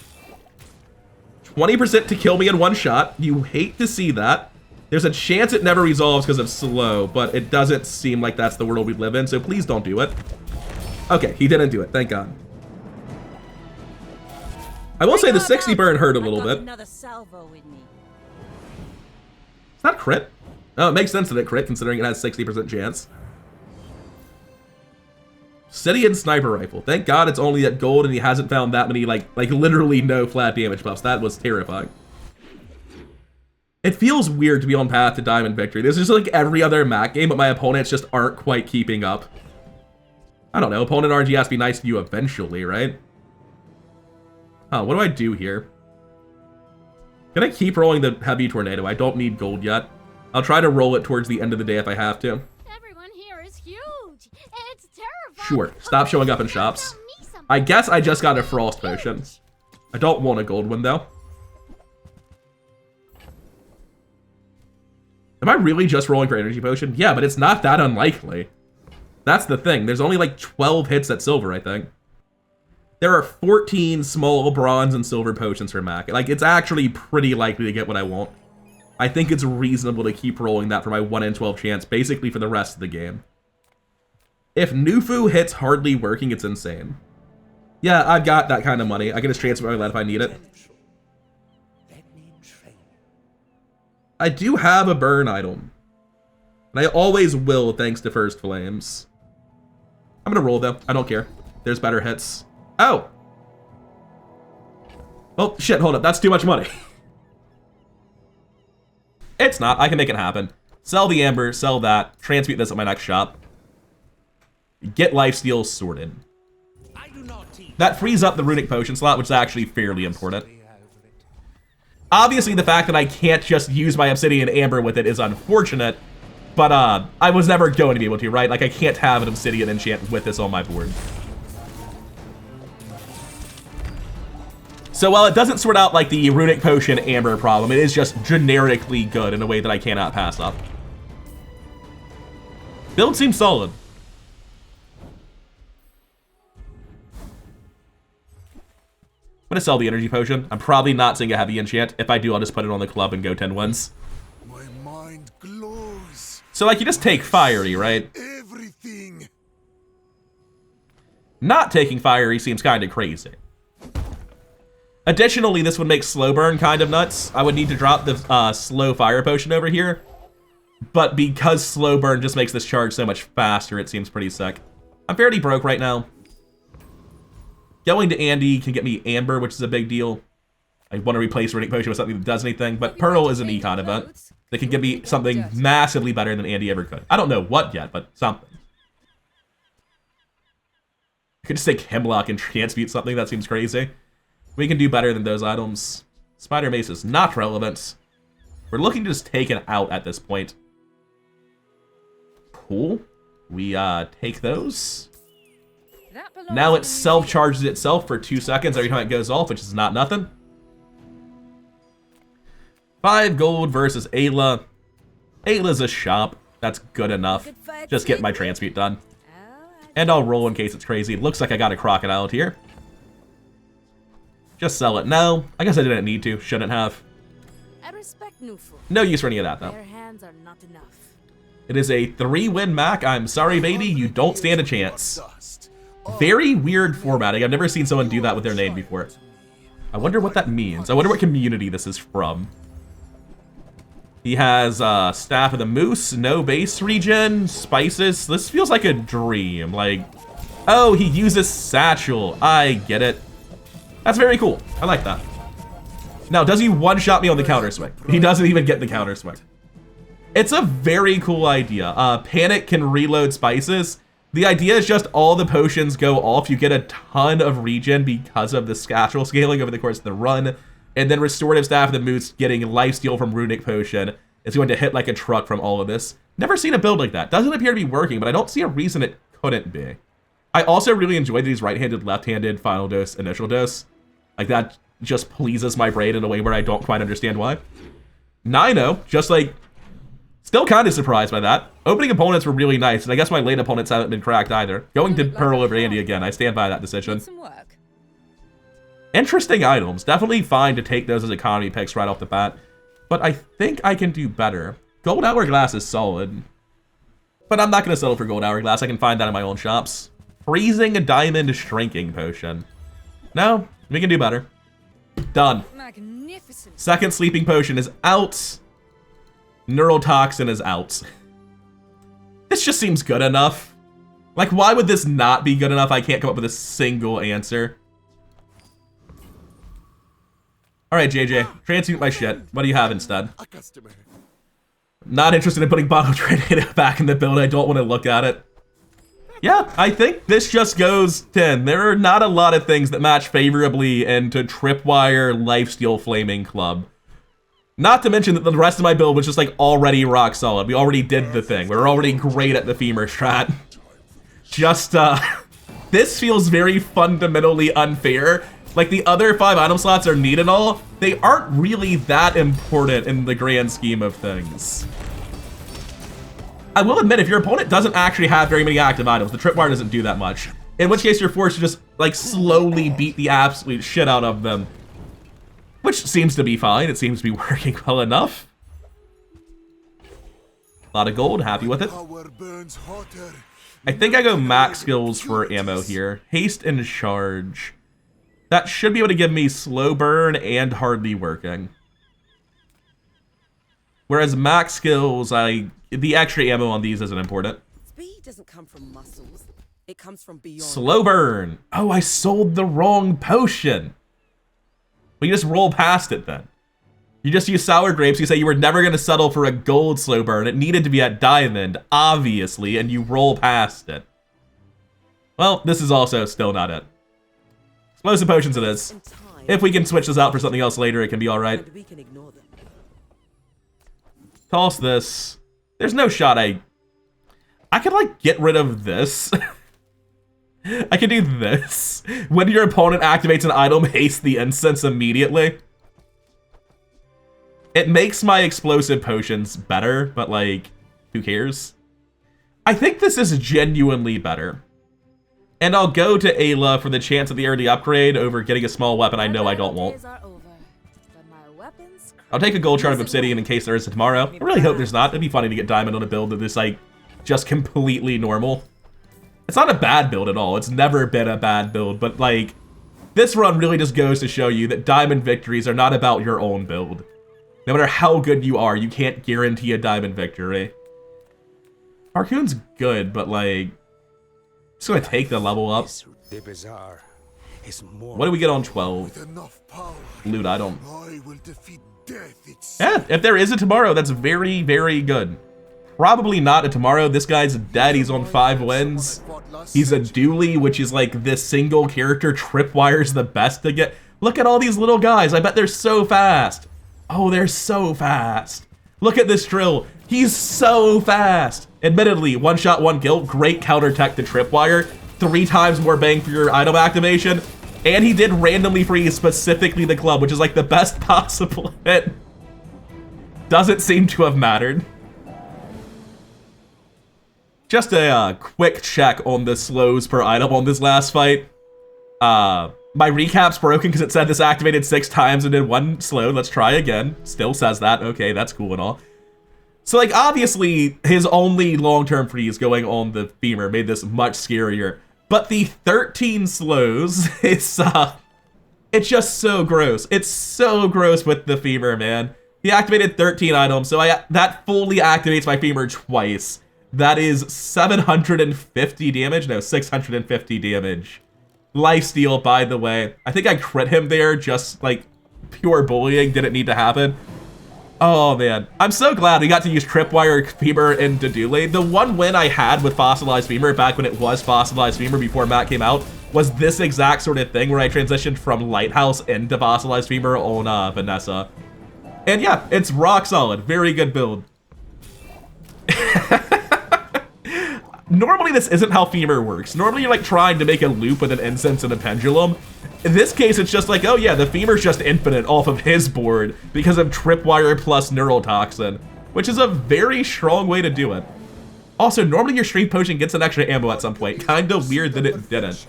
20% to kill me in 1 shot. You hate to see that. There's a chance it never resolves because of slow, but it doesn't seem like that's the world we live in, so please don't do it. Okay, he didn't do it. Thank God. I will say the 60 burn hurt a little bit. Another salvo in me. It's not crit. Oh, it makes sense that it crit considering it has 60% chance. Sidian sniper rifle. Thank God it's only at gold and he hasn't found that many, like literally no flat damage buffs. That was terrifying. It feels weird to be on path to diamond victory. This is just like every other Mak game, but my opponents just aren't quite keeping up. I don't know, opponent RG has to be nice to you eventually, right? Huh, what do I do here? Can I keep rolling the heavy tornado? I don't need gold yet. I'll try to roll it towards the end of the day if I have to. Everyone here is huge. It's terrifying. Sure, stop showing up in shops. I guess I just got a frost potion. I don't want a gold one though. Am I really just rolling for energy potion? Yeah, but it's not that unlikely. That's the thing. There's only like 12 hits at silver, I think. There are 14 small bronze and silver potions for Mak. Like, it's actually pretty likely to get what I want. I think it's reasonable to keep rolling that for my 1 in 12 chance, basically for the rest of the game. If Nufu hits hardly working, it's insane. Yeah, I've got that kind of money. I can just transfer my lead if I need it. I do have a burn item. And I always will, thanks to First Flames. I'm gonna roll, though. I don't care. There's better hits. Oh! Oh, shit, hold up. That's too much money. It's not. I can make it happen. Sell the amber, sell that, transmute this at my next shop. Get lifesteal sorted. That frees up the runic potion slot, which is actually fairly important. Obviously, the fact that I can't just use my obsidian amber with it is unfortunate, but I was never going to be able to, right? Like, I can't have an obsidian enchant with this on my board. So while it doesn't sort out like the runic potion amber problem, it is just generically good in a way that I cannot pass up. Build seems solid. I'm gonna sell the energy potion. I'm probably not seeing a heavy enchant. If I do, I'll just put it on the club and go 10 wins. My mind glows. So like you just take fiery, right? Everything. Not taking fiery seems kind of crazy. Additionally, this would make slow burn kind of nuts. I would need to drop the slow fire potion over here. But because slow burn just makes this charge so much faster, it seems pretty sick. I'm fairly broke right now. Going to Andy can get me Amber, which is a big deal. I want to replace Runic Potion with something that does anything, but Pearl is an econ event. They can give me something massively better than Andy ever could. I don't know what yet, but something. I could just take Hemlock and transmute something. That seems crazy. We can do better than those items. Spider Mace is not relevant. We're looking to just take it out at this point. Cool. We take those. Now it self-charges itself for 2 seconds every time it goes off, which is not nothing. 5 gold versus Ayla. Ayla's a shop. That's good enough. Just get my transmute done. And I'll roll in case it's crazy. It looks like I got a crocodile here. Just sell it. No, I guess I didn't need to. Shouldn't have. No use for any of that, though. It is a 3-win Mak. I'm sorry, baby. You don't stand a chance. Very weird formatting. I've never seen someone do that with their name before. I wonder what that means. I wonder what community this is from. He has Staff of the Moose, no base regen, spices. This feels like a dream. Like, oh, he uses Satchel. I get it. That's very cool. I like that. Now, does he one-shot me on the counter swing? He doesn't even get the counter swing. It's a very cool idea. Panic can reload spices. The idea is just all the potions go off. You get a ton of regen because of the Satchel scaling over the course of the run. And then Restorative Staff of the Moose getting lifesteal from Runic Potion is going to hit like a truck from all of this. Never seen a build like that. Doesn't appear to be working, but I don't see a reason it couldn't be. I also really enjoy these right-handed, left-handed final dose, initial dose. Like that just pleases my brain in a way where I don't quite understand why. 9-0, just like, still kind of surprised by that. Opening opponents were really nice, and I guess my late opponents haven't been cracked either. Going to Pearl over Andy again, I stand by that decision. Interesting items. Definitely fine to take those as economy picks right off the bat. But I think I can do better. Gold Hourglass is solid. But I'm not going to settle for Gold Hourglass. I can find that in my own shops. Freezing a Diamond Shrinking Potion. No, we can do better. Done. Magnificent. Second sleeping potion is out. Neurotoxin is out. This just seems good enough. Like, why would this not be good enough? I can't come up with a single answer. Alright, JJ, transmute my shit. What do you have instead? A customer. Not interested in putting Bottle Tornado back in the build. I don't want to look at it. Yeah, I think this just goes 10. There are not a lot of things that match favorably into Tripwire Lifesteal Flaming Club. Not to mention that the rest of my build was just like already rock solid. We already did the thing. We were already great at the Femur strat. Just, this feels very fundamentally unfair. Like, the other 5 item slots are neat and all. They aren't really that important in the grand scheme of things. I will admit, if your opponent doesn't actually have very many active items, the Tripwire doesn't do that much. In which case, you're forced to just, like, slowly beat the absolute shit out of them. Which seems to be fine. It seems to be working well enough. A lot of gold. Happy with it. Power burns hotter. I think I go max skills for ammo here. Haste and charge. That should be able to give me slow burn and hardly working. Whereas max skills, the extra ammo on these isn't important. Speed doesn't come from muscles. It comes from beyond. Slow burn. Oh, I sold the wrong potion. Well, you just roll past it then. You just use sour grapes. You say you were never going to settle for a gold slow burn. It needed to be at diamond, obviously, and you roll past it. Well, this is also still not it. Explosive potions it is. If we can switch this out for something else later, it can be alright. We can ignore them. Toss this. There's no shot I could, like, get rid of this. I can do this. When your opponent activates an item, haste the incense immediately. It makes my explosive potions better, but, like, who cares? I think this is genuinely better. And I'll go to Ayla for the chance of the early upgrade over getting a small weapon I know I don't want. I'll take a gold shard of obsidian in case there is a tomorrow. I really hope there's not. It'd be funny to get diamond on a build that is, like, just completely normal. It's not a bad build at all. It's never been a bad build, but, like, this run really just goes to show you that diamond victories are not about your own build. No matter how good you are, you can't guarantee a diamond victory. Harpoon's good, but, like, just gonna take the level up. The Bazaar is more. What do we get on 12? With enough power, Loot item. I will defeat death itself. Yeah, if there is a tomorrow, that's very, very good. Probably not a tomorrow. This guy's dead. He's on 5 wins. He's a dually, which is like this single character. Tripwire's the best to get. Look at all these little guys. I bet they're so fast. Oh, they're so fast. Look at this drill. He's so fast. Admittedly, 1 shot, 1 kill. Great counter tech to Tripwire. 3 times more bang for your item activation. And he did randomly freeze specifically the club, which is like the best possible hit. Doesn't seem to have mattered. Just a quick check on the slows per item on this last fight. My recap's broken because it said this activated 6 times and did 1 slow. Let's try again. Still says that. Okay, that's cool and all. So, like, obviously, his only long-term freeze going on the Femur made this much scarier. But the 13 slows, it's just so gross. It's so gross with the Femur, man. He activated 13 items, so that fully activates my Femur twice. That is 750 damage. No, 650 damage. Lifesteal, by the way. I think I crit him there, just like pure bullying. Didn't need to happen. Oh, man. I'm so glad we got to use Tripwire, Femur, and Dedule. The one win I had with Fossilized Femur back when it was Fossilized Femur before Matt came out was this exact sort of thing where I transitioned from Lighthouse into Fossilized Femur on Vanessa. And yeah, it's rock solid. Very good build. Normally this isn't how Femur works. Normally you're like trying to make a loop with an incense and a pendulum. In this case, it's just like, oh yeah, the Femur's just infinite off of his board because of Tripwire plus Neurotoxin, which is a very strong way to do it. Also, normally your Strength Potion gets an extra ammo at some point. Kinda weird that it didn't.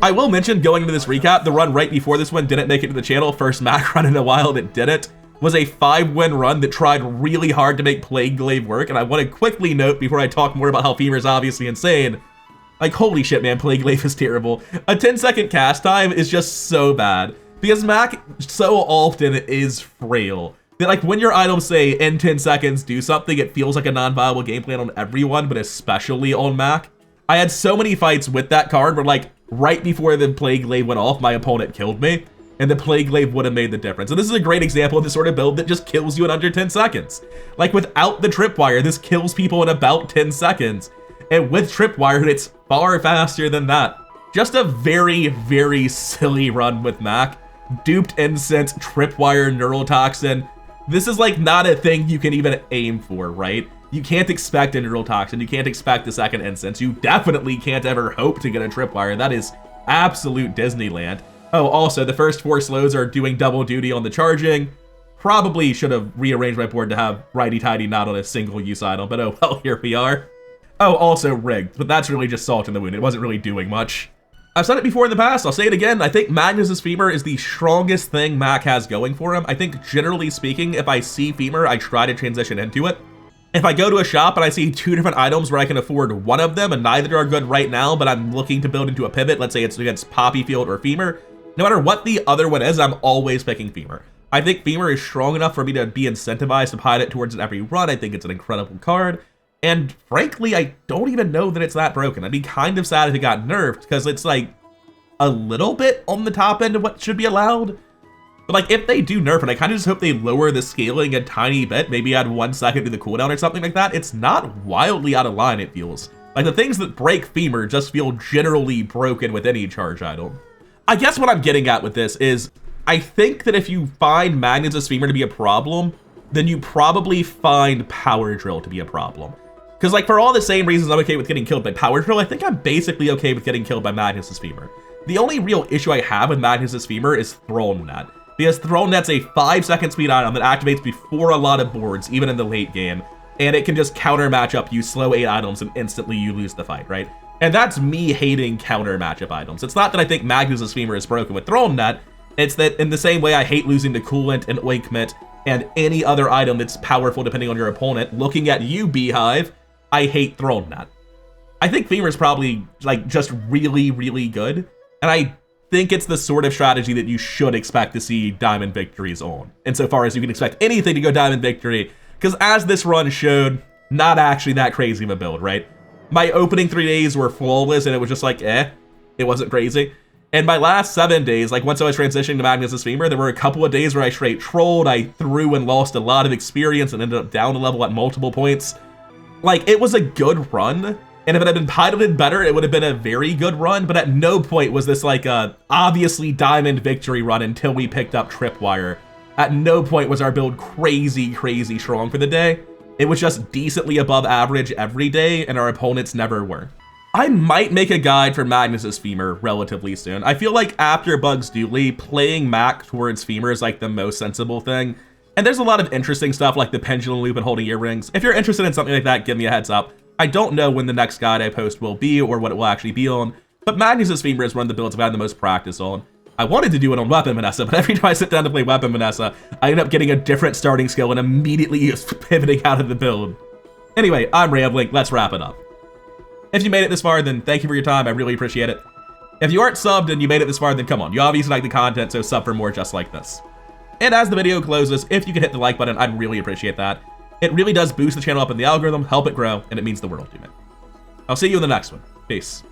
I will mention, going into this recap, the run right before this one didn't make it to the channel. First Mac run in a while that didn't. Was a 5-win run that tried really hard to make Plague Glaive work, and I want to quickly note before I talk more about how Femur's obviously insane, like, holy shit, man, Plague Glaive is terrible. A 10-second cast time is just so bad. Because Mak so often is frail. That like when your items say in 10 seconds do something, it feels like a non-viable game plan on everyone, but especially on Mak. I had so many fights with that card where like right before the Plague Glaive went off, my opponent killed me, and the Plague Glaive would have made the difference. And this is a great example of the sort of build that just kills you in under 10 seconds. Like without the Tripwire, this kills people in about 10 seconds. And with Tripwire, it's far faster than that. Just a very, very silly run with Mak. Duped Incense, Tripwire, Neurotoxin. This is like not a thing you can even aim for, right? You can't expect a Neurotoxin, you can't expect a second Incense, you definitely can't ever hope to get a Tripwire. That is absolute Disneyland. Oh, also, the first 4 slows are doing double duty on the charging. Probably should have rearranged my board to have righty-tighty not on a single use item, but oh well, here we are. Oh, also rigged, but that's really just salt in the wound. It wasn't really doing much. I've said it before in the past, I'll say it again. I think Magnus Femur is the strongest thing Mak has going for him. I think generally speaking, if I see Femur, I try to transition into it. If I go to a shop and I see 2 different items where I can afford one of them and neither are good right now, but I'm looking to build into a pivot, let's say it's against Poppy Field or Femur, no matter what the other one is, I'm always picking Femur. I think Femur is strong enough for me to be incentivized to pilot it towards it every run. I think it's an incredible card. And frankly, I don't even know that it's that broken. I'd be kind of sad if it got nerfed because it's like a little bit on the top end of what should be allowed. But like if they do nerf it, I kind of just hope they lower the scaling a tiny bit, maybe add 1 second to the cooldown or something like that. It's not wildly out of line, it feels. Like the things that break Femur just feel generally broken with any charge item. I guess what I'm getting at with this is, I think that if you find Magnus Femur to be a problem, then you probably find Power Drill to be a problem. Because like for all the same reasons I'm okay with getting killed by Power Drill, I think I'm basically okay with getting killed by Magnus Femur. The only real issue I have with Magnus Femur is Throne Net. Because Throne Net's a 5-second speed item that activates before a lot of boards, even in the late game. And it can just counter matchup you slow 8 items and instantly you lose the fight, right? And that's me hating counter matchup items. It's not that I think Magnus Femur is broken with Throne Net, it's that in the same way I hate losing to Coolant and Ointment and any other item that's powerful depending on your opponent, looking at you, Beehive, I hate Throne Net. I think Femur is probably like just really, really good. And I think it's the sort of strategy that you should expect to see Diamond victories on, insofar as you can expect anything to go Diamond victory, because as this run showed, not actually that crazy of a build, right? My opening 3 days were flawless and it was just like, it wasn't crazy. And my last 7 days, like once I was transitioning to Magnus Femur, there were a couple of days where I straight trolled, I threw and lost a lot of experience and ended up down a level at multiple points. Like, it was a good run, and if it had been piloted better, it would have been a very good run, but at no point was this like a obviously Diamond victory run until we picked up Tripwire. At no point was our build crazy, crazy strong for the day. It was just decently above average every day, and our opponents never were. I might make a guide for Magnus Femur relatively soon. I feel like after Bugs Dooley, playing Mak towards Femur is like the most sensible thing. And there's a lot of interesting stuff like the pendulum loop and holding earrings. If you're interested in something like that, give me a heads up. I don't know when the next guide I post will be or what it will actually be on, but Magnus Femur is one of the builds I've had the most practice on. I wanted to do it on Weapon Vanessa, but every time I sit down to play Weapon Vanessa, I end up getting a different starting skill and immediately pivoting out of the build. Anyway, I'm rambling, let's wrap it up. If you made it this far, then thank you for your time, I really appreciate it. If you aren't subbed and you made it this far, then come on, you obviously like the content, so sub for more just like this. And as the video closes, if you could hit the like button, I'd really appreciate that. It really does boost the channel up in the algorithm, help it grow, and it means the world to me. I'll see you in the next one. Peace.